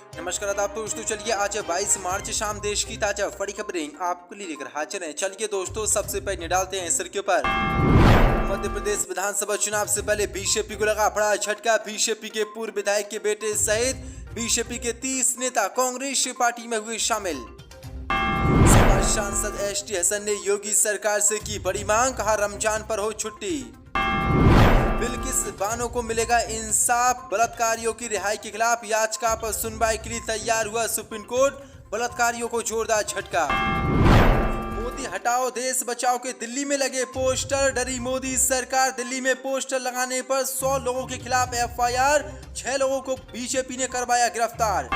नमस्कार आदाब दोस्तों, चलिए आज 22 मार्च शाम देश की ताजा बड़ी खबरें आपके लिए लेकर हाजिर हैं। चलिए दोस्तों, सबसे पहले डालते हैं सिर के ऊपर। मध्य प्रदेश विधानसभा चुनाव से पहले बीजेपी को लगा बड़ा झटका। बीजेपी के पूर्व विधायक के बेटे सहित बीजेपी के 30 नेता कांग्रेस पार्टी में हुए शामिल। सपा सांसद एसटी हसन ने योगी सरकार से की बड़ी मांग, कहा रमजान पर हो छुट्टी। बिल्किस बानो को मिलेगा इंसाफ, बलात्कारियों की रिहाई के खिलाफ याचिका पर सुनवाई के लिए तैयार हुआ सुप्रीम कोर्ट। बलात्कारियों को जोरदार झटका। मोदी हटाओ देश बचाओ के दिल्ली में लगे पोस्टर, डरी मोदी सरकार। दिल्ली में पोस्टर लगाने पर 100 लोगों के खिलाफ एफआईआर, 6 लोगों को बीजेपी ने करवाया गिरफ्तार।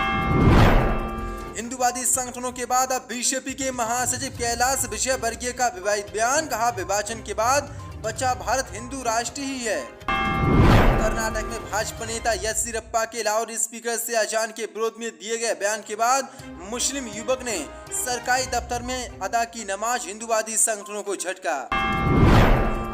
हिंदूवादी संगठनों के बाद अब बीजेपी के महासचिव कैलाश विजयवर्गीय का विवादित बयान, कहा विभाजन के बाद बचा भारत हिंदू राष्ट्र ही है। कर्नाटक में भाजपा नेता येदियुरप्पा के लाउड स्पीकर से अजान के विरोध में दिए गए बयान के बाद मुस्लिम युवक ने सरकारी दफ्तर में अदा की नमाज। हिंदूवादी संगठनों को झटका।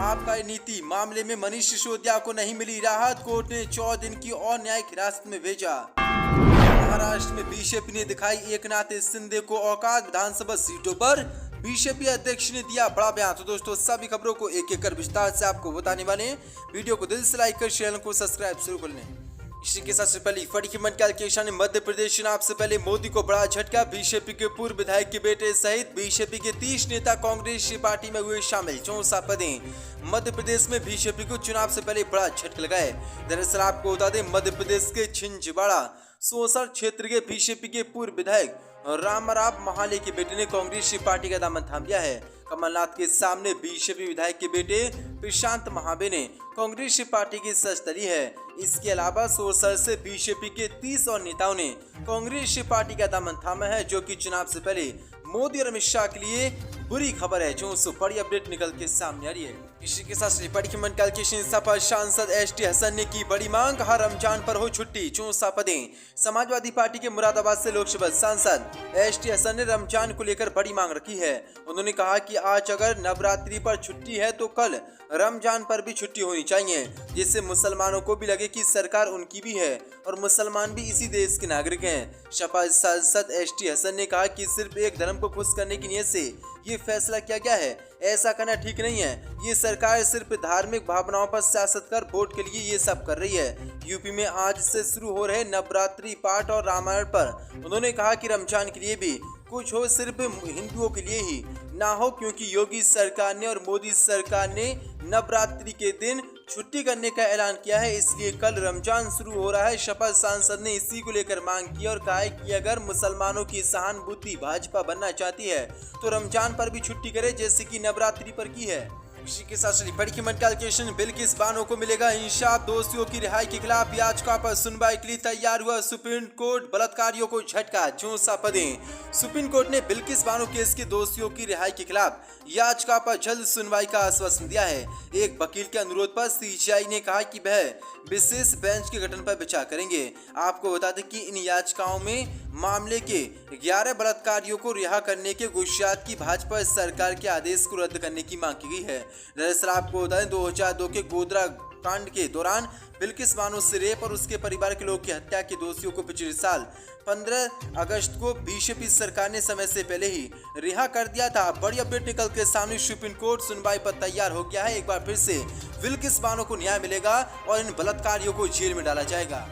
आपका नीति मामले में मनीष सिसोदिया को नहीं मिली राहत, कोर्ट ने 14 दिन की और न्यायिक हिरासत में भेजा। महाराष्ट्र में बीजेपी ने दिखाई एकनाथ शिंदे को औकात, विधानसभा सीटों पर बीजेपी अध्यक्ष ने दिया बड़ा बयान। तो दोस्तों, सभी खबरों को एक एक कर विस्तार से आपको बताने वाले हैं। वीडियो को दिल से लाइक कर चैनल को सब्सक्राइब शुरू कर लें। इसी के साथ से पहले बड़ी खबर कैलकुलेशन। मध्य प्रदेश चुनाव से पहले मोदी को बड़ा झटका। बीजेपी के पूर्व विधायक के बेटे सहित बीजेपी के 30 नेता कांग्रेस पार्टी में हुए शामिल। 64 पदें। मध्य प्रदेश में बीजेपी को चुनाव से पहले बड़ा झटका लगा है। दरअसल आपको बता दें, मध्य प्रदेश के छिंदवाड़ा सोसर क्षेत्र के बीजेपी के पूर्व विधायक रामराव महाले के बेटे ने कांग्रेस पार्टी का दामन थाम लिया है। कमलनाथ के सामने बीजेपी विधायक के बेटे प्रशांत महाबे ने कांग्रेस पार्टी की सच तली है। इसके अलावा सोसर से बीजेपी के 30 और नेताओं ने कांग्रेस पार्टी का दामन थामा है, जो कि चुनाव से पहले मोदी और अमित शाह के लिए बुरी खबर है। जो बड़ी अपडेट निकल के सामने आ रही है। इसी के साथ बड़ी खबर कैलकुलेशन। सपा सांसद एसटी हसन ने की बड़ी मांग, कहा रमजान पर हो छुट्टी। 64 पदें। समाजवादी पार्टी के मुरादाबाद से लोकसभा सांसद एसटी हसन ने रमजान को लेकर बड़ी मांग रखी है। उन्होंने कहा कि आज अगर नवरात्रि पर छुट्टी है तो कल रमजान पर भी छुट्टी होनी चाहिए, जिससे मुसलमानों को भी लगे कि सरकार उनकी भी है और मुसलमान भी इसी देश के नागरिक हैं। सपा सांसद एसटी हसन ने कहा कि सिर्फ एक धर्म को खुश करने की नीयत से ये फैसला किया गया है। ऐसा करना ठीक नहीं है। ये सरकार सिर्फ धार्मिक भावनाओं पर सियासत कर वोट के लिए ये सब कर रही है। यूपी में आज से शुरू हो रहे नवरात्रि पाठ और रामायण पर उन्होंने कहा कि रमजान के लिए भी कुछ हो, सिर्फ हिंदुओं के लिए ही ना हो, क्योंकि योगी सरकार ने और मोदी सरकार ने नवरात्रि के दिन छुट्टी करने का ऐलान किया है, इसलिए कल रमजान शुरू हो रहा है। शपथ सांसद ने इसी को लेकर मांग की और कहा है कि अगर मुसलमानों की सहानुभूति भाजपा बनना चाहती है तो रमजान पर भी छुट्टी करे, जैसे कि नवरात्रि पर की है। इसी के साथ बड़ी खबर कैलकुलेशन। बिल्किस बानो को मिलेगा इंसाफ, दोषियों की रिहाई के खिलाफ याचिका पर सुनवाई के लिए तैयार हुआ सुप्रीम कोर्ट। बलात्कारियों को झटका। 64 पदें। सुप्रीम कोर्ट ने बिल्किस बानो केस के दोषियों की रिहाई के खिलाफ याचिका पर जल्द सुनवाई का आश्वासन दिया है। एक वकील के अनुरोध पर सीजीआई ने कहा कि वह विशेष बेंच के गठन पर विचार करेंगे। आपको बता दें कि इन याचिकाओं में मामले के 11 बलात्कारियों को रिहा करने के गुजरात की भाजपा सरकार के आदेश को रद्द करने की मांग की गई है। दरअसल आपको बता दें, 2002 के गोधरा कांड के दौरान बिल्किस बानो से रेप और उसके परिवार के लोगों की हत्या के दोषियों को पिछले साल 15 अगस्त को बीजेपी सरकार ने समय से पहले ही रिहा कर दिया था। बड़ी अपडेट निकल के सामने। सुप्रीम कोर्ट सुनवाई पर तैयार हो गया है। एक बार फिर से बिल्किस बानो को न्याय मिलेगा और इन बलात्कारियों को जेल में डाला जाएगा।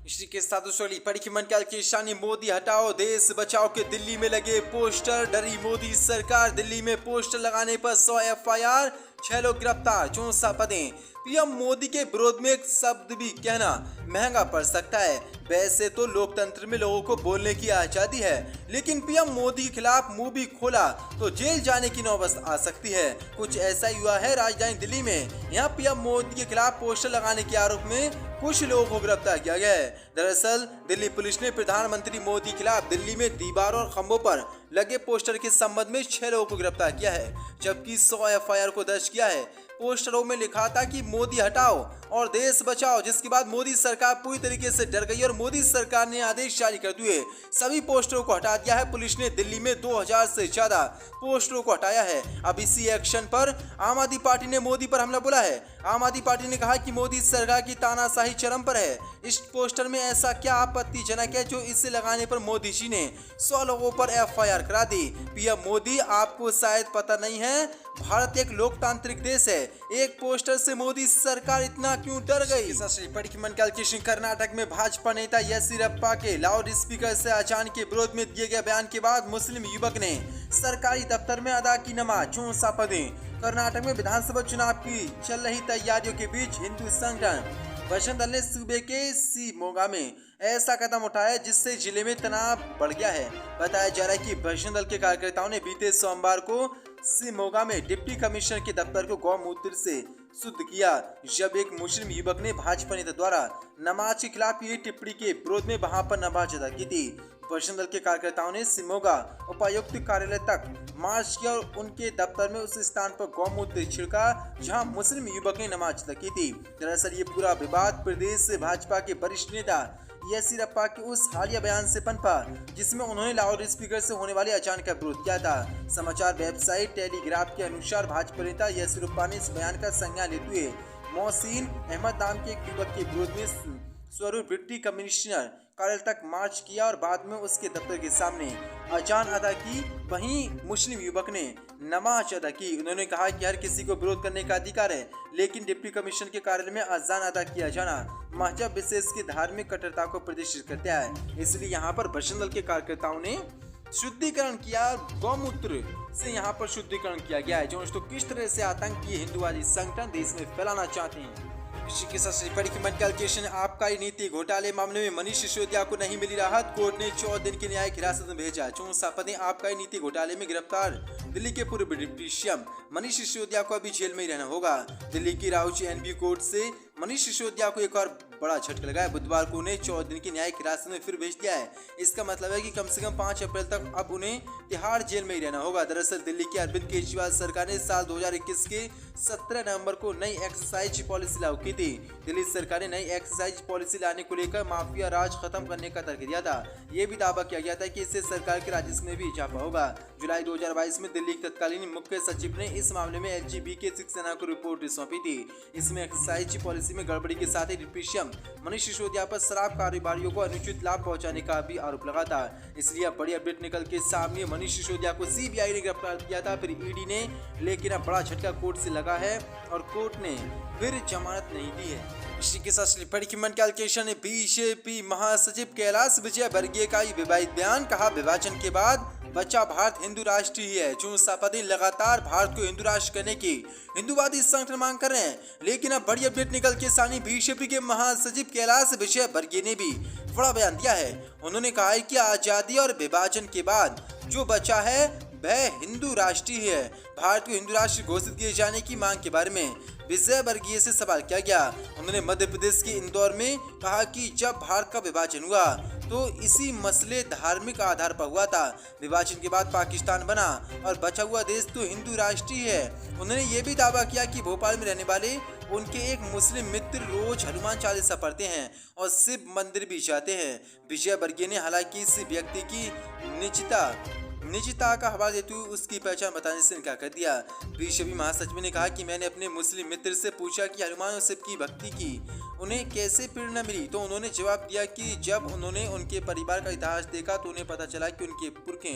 इसी के साथ बड़ी खबर कैलकुलेशन। मोदी हटाओ देश बचाओ के दिल्ली में लगे पोस्टर, डरी मोदी सरकार। दिल्ली में पोस्टर लगाने पर 100 एफआईआर, 6 लोग गिरफ्तार। 64 पदें। पीएम मोदी के विरोध में एक शब्द भी कहना महंगा पड़ सकता है। वैसे तो लोकतंत्र में लोगों को बोलने की आजादी है, लेकिन पीएम मोदी के खिलाफ मुंह भी खोला तो जेल जाने की नौबत आ सकती है। कुछ ऐसा ही हुआ है राजधानी दिल्ली में। यहाँ पीएम मोदी के खिलाफ पोस्टर लगाने के आरोप में कुछ लोगों को गिरफ्तार किया गया है। दरअसल दिल्ली पुलिस ने प्रधानमंत्री मोदी के खिलाफ दिल्ली में दीवारों और खंभों पर लगे पोस्टर के संबंध में 6 लोगों को गिरफ्तार किया है, जबकि 100 एफआईआर को दर्ज किया है। पोस्टरों में लिखा था कि मोदी हटाओ और देश बचाओ, जिसके बाद मोदी सरकार पूरी तरीके से डर गई और मोदी सरकार ने आदेश जारी करते हुए सभी पोस्टरों को हटा दिया है। पुलिस ने दिल्ली में 2000 से ज्यादा पोस्टरों को हटाया है। अब इसी एक्शन पर आम आदमी पार्टी ने मोदी पर हमला बोला है। आम आदमी पार्टी ने कहा कि मोदी सरकार की तानाशाही चरम पर है। इस पोस्टर में ऐसा क्या आपत्तिजनक है जो इसे लगाने पर मोदी जी ने 100 लोगों पर एफआईआर करा दी। पीएम मोदी, आपको शायद पता नहीं है, भारत एक लोकतांत्रिक देश है। एक पोस्टर से मोदी सरकार इतना क्यों डर गई? कर्नाटक में भाजपा नेता येदियुरप्पा के लाउड स्पीकर से अचानक के विरोध में दिए गए बयान के बाद मुस्लिम युवक ने सरकारी दफ्तर में अदा की नमाज। चौंसा पदे कर्नाटक में विधानसभा चुनाव की चल रही तैयारियों के बीच हिंदू संगठन बजरंग दल ने सूबे के शिवमोगा में ऐसा कदम उठाया जिससे जिले में तनाव बढ़ गया है। बताया जा रहा है कि बजरंग दल के कार्यकर्ताओं ने बीते सोमवार को शिवमोगा में डिप्टी कमिश्नर के दफ्तर को गौमूत्र से शुद्ध किया, जब एक मुस्लिम युवक ने भाजपा नेता द्वारा नमाज के खिलाफ ये टिप्पणी के विरोध में वहां पर नमाज अदा की थी। बजरंग दल के कार्यकर्ताओं ने शिवमोगा उपायुक्त कार्यालय तक मार्च किया और उनके दफ्तर में उस स्थान पर गौमूत्र छिड़का जहां मुस्लिम युवक ने नमाज अदा की थी। दरअसल ये पूरा विवाद प्रदेश भाजपा के वरिष्ठ नेता येदियुरप्पा के उस हालिया बयान से पनपा जिसमें उन्होंने लाउड स्पीकर से होने वाले अचानक का विरोध किया था। समाचार वेबसाइट टेलीग्राफ के अनुसार भाजपा नेता येदियुरप्पा ने इस बयान का संज्ञान लेते हुए मोहसिन अहमद नाम के एक युवक के विरोध में स्वरूप डिप्टी कमिश्नर कार्यालय तक मार्च किया और बाद में उसके दफ्तर के सामने अजान अदा की। वहीं मुस्लिम युवक ने नमाज अदा की। उन्होंने कहा कि हर किसी को विरोध करने का अधिकार है, लेकिन डिप्टी कमिश्नर के कार्यालय में अजान अदा किया जाना मजहब विशेष की धार्मिक कट्टरता को प्रदर्शित करता है। इसलिए यहाँ पर बजरंग दल के कार्यकर्ताओं ने शुद्धिकरण किया, गौमूत्र से यहाँ पर शुद्धिकरण किया गया है। जो किस तरह से आतंकी हिंदुवादी संगठन देश में फैलाना चाहते हैं। इसी के साथ बड़ी कीमत कैलकुलेशन आबकारी नीति घोटाले मामले में मनीष सिसोदिया को नहीं मिली राहत, कोर्ट ने 14 दिन की न्यायिक हिरासत में भेजा। चौंसा पदे आबकारी नीति घोटाले में गिरफ्तार दिल्ली के पूर्व डिप्टी सीएम मनीष सिसोदिया को अभी जेल में ही रहना होगा। दिल्ली की राउची एनबी कोर्ट से मनीष सिसोदिया को एक और बड़ा झटका लगा है। बुधवार को उन्हें 14 दिन की न्यायिक हिरासत में फिर भेज दिया है। इसका मतलब है कि कम से कम 5 अप्रैल तक अब उन्हें तिहाड़ जेल में ही रहना होगा। दरअसल दिल्ली की अरविंद केजरीवाल सरकार ने साल 2021 के 17 नवंबर को नई एक्साइज पॉलिसी लागू की थी। दिल्ली सरकार ने नई एक्साइज पॉलिसी लाने को लेकर माफिया राज खत्म करने का तर्क दिया था। ये भी दावा किया गया था कि इससे सरकार के राजस्व में भी इजाफा होगा। जुलाई 2022 में दिल्ली के तत्कालीन मुख्य सचिव ने इस मामले में एलजीबी के शिवसेना को रिपोर्ट सौंपी थी। इसमें एक्साइज पॉलिसी में गड़बड़ी के साथ ही डिप्टी सीएम मनीष सिसोदिया पर शराब कारोबारियों को अनुचित लाभ पहुंचाने का भी आरोप लगा था। इसलिए अब बड़ी अपडेट निकल के सामने, मनीष सिसोदिया को सीबीआई ने गिरफ्तार किया था, फिर ईडी ने, लेकिन अब बड़ा झटका कोर्ट से लगा है और कोर्ट ने फिर जमानत नहीं दी है। इसी के साथ बड़ी कीमत कैलकुलेशन ने बीजेपी महासचिव कैलाश विजयवर्गीय का ये विवादित बयान, कहा विभाजन के बाद बच्चा भारत हिंदू राष्ट्र ही है। चौंसा पदे लगातार भारत को हिंदू राष्ट्र करने की हिंदूवादी संगठन मांग कर रहे हैं, लेकिन अब बड़ी अपडेट निकल के सामने बीजेपी के महासचिव कैलाश विजयवर्गीय ने भी बड़ा बयान दिया है। उन्होंने कहा है कि आजादी और विभाजन के बाद जो बचा है वह हिंदू राष्ट्र ही है। भारत को हिंदू राष्ट्र घोषित किए जाने की मांग के बारे में विजयवर्गीय से सवाल किया गया। उन्होंने मध्य प्रदेश के इंदौर में कहा कि जब भारत का विभाजन हुआ तो इसी मसले धार्मिक आधार पर हुआ था। विभाजन के बाद पाकिस्तान बना और बचा हुआ देश तो हिंदू राष्ट्र ही है। उन्होंने ये भी दावा किया कि भोपाल में रहने वाले उनके एक मुस्लिम मित्र रोज हनुमान चालीसा पढ़ते हैं और शिव मंदिर भी जाते हैं। विजयवर्गीय ने हालांकि इस व्यक्ति की निजता का हवाला देते हुए उसकी पहचान बताने से इनकार कर दिया। बीजेपी महासचिव ने कहा कि मैंने अपने मुस्लिम मित्र से पूछा कि हनुमान और शिव की भक्ति की उन्हें कैसे प्रेरणा मिली, तो उन्होंने जवाब दिया कि जब उन्होंने उनके परिवार का इतिहास देखा तो उन्हें पता चला कि उनके पुरखे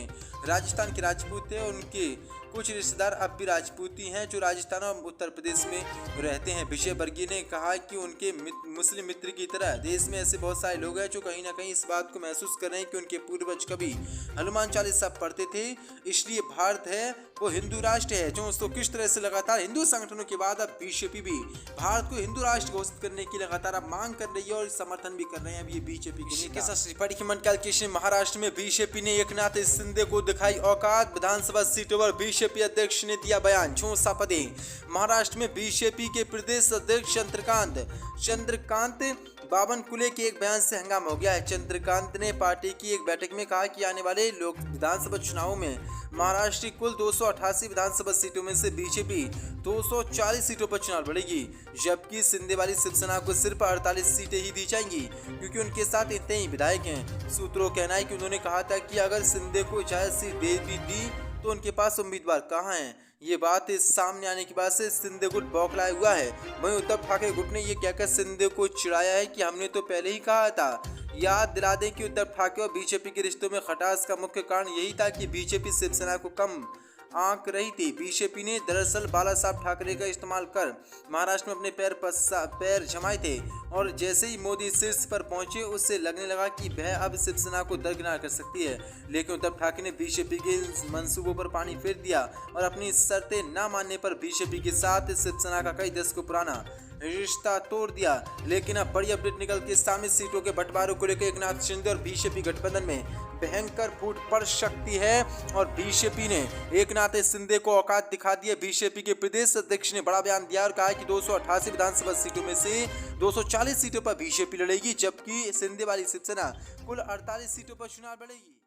राजस्थान के राजपूत थे और उनके कुछ रिश्तेदार अब भी राजपूती हैं जो राजस्थान और उत्तर प्रदेश में रहते हैं। विजयवर्गीय ने कहा कि उनके मुस्लिम मित्र की तरह देश में ऐसे बहुत सारे लोग हैं जो कहीं ना कहीं इस बात को महसूस कर रहे हैं कि उनके पूर्वज कभी हनुमान चालीसा पढ़ते थे, इसलिए भारत है वो हिंदू राष्ट्र है। जो उसको किस तरह से लगातार हिंदू संगठनों के बाद अब बीजेपी भी भारत को हिंदू राष्ट्र घोषित करने की लगातार अब मांग कर रही है और समर्थन भी कर रहे हैं अब ये बीजेपी के। महाराष्ट्र में बीजेपी ने एकनाथ शिंदे को दिखाई औकात, विधानसभा सीटों पर बीजेपी अध्यक्ष ने दिया बयान। चौंसा पदे महाराष्ट्र में बीजेपी के प्रदेश अध्यक्ष चंद्रकांत बावनकुले के एक बयान से हंगामा हो गया है। चंद्रकांत ने पार्टी की एक बैठक में कहा कि आने वाले लोक विधानसभा चुनावों में महाराष्ट्र की कुल 288 विधानसभा सीटों में से बीजेपी 240 सीटों पर चुनाव लड़ेगी, जबकि सिंधे वाली शिवसेना को सिर्फ 48 सीटें ही दी जाएंगी क्योंकि उनके साथ इतने ही विधायक हैं। सूत्रों का कहना है कि उन्होंने कहा था कि अगर सिंधे को इजाजत सीट दे भी दी तो उनके पास उम्मीदवार कहाँ हैं। ये बात सामने आने के बाद से सिंधे गुट बौखलाया हुआ है। वहीं उद्धव ठाकरे गुट ने ये कहकर सिंधे को चिढ़ाया है कि हमने तो पहले ही कहा था। याद दिला दें कि उद्धव ठाकरे और बीजेपी के रिश्तों में खटास का मुख्य कारण यही था कि बीजेपी शिवसेना को कम आंक रही थी। बीजेपी ने दरअसल बाला साहब ठाकरे का इस्तेमाल कर महाराष्ट्र में अपने पैर जमाए थे और जैसे ही मोदी शीर्ष पर पहुंचे उससे लगने लगा कि वह अब शिवसेना को दरकिनार कर सकती है। लेकिन उद्धव ठाकरे ने बीजेपी के मंसूबों पर पानी फेर दिया और अपनी शर्तें न मानने पर बीजेपी के साथ शिवसेना का कई दशकों पुराना रिश्ता तोड़ दिया। लेकिन अब बड़ी अपडेट निकल के सामने सीटों के बंटवारे को लेकर एकनाथ शिंदे और बीजेपी गठबंधन में भयंकर फूट पड़ सकती है और बीजेपी ने एकनाथ शिंदे को औकात दिखा दी है। बीजेपी के प्रदेश अध्यक्ष ने बड़ा बयान दिया और कहा कि 288 विधानसभा सीटों में से 240 सीटों पर बीजेपी लड़ेगी, जबकि शिंदे वाली शिवसेना कुल 48 सीटों पर चुनाव लड़ेगी।